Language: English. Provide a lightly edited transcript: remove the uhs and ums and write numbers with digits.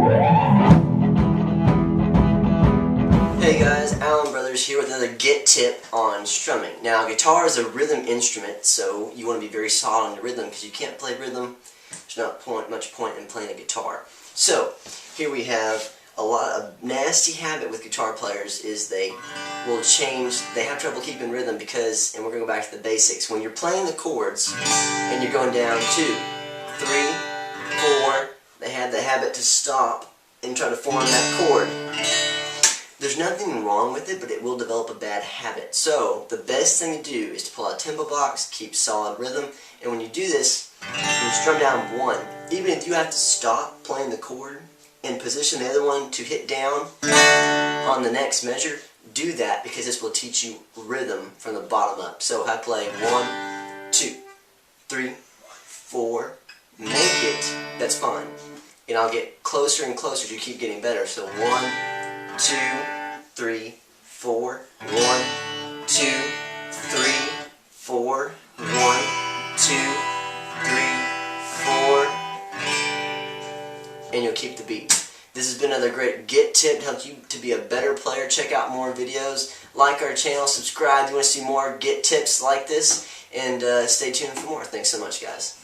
Hey guys, Allen Brothers here with another Get Tip on strumming. Now, guitar is a rhythm instrument, so you want to be very solid on the rhythm because you can't play rhythm. There's not much point in playing a guitar. So, here we have a nasty habit with guitar players is they will change, they have trouble keeping rhythm because, and we're going to go back to the basics, when you're playing the chords and you're going down 2, 3, 4, they have the habit to stop and try to form that chord. There's nothing wrong with it, but it will develop a bad habit. So, the best thing to do is to pull out a tempo box, keep solid rhythm, and when you do this, you strum down 1. Even if you have to stop playing the chord and position the other one to hit down on the next measure, do that because this will teach you rhythm from the bottom up. So, I play 1, 2, 3, 4, make it, that's fine. And I'll get closer and closer as you keep getting better. So 1, 2, 3, 4, 1, 2, 3, 4, 1, 2, 3, 4, and you'll keep the beat. This has been another great Get Tip to help you to be a better player. Check out more videos, like our channel, subscribe if you want to see more Get Tips like this, and stay tuned for more. Thanks so much, guys.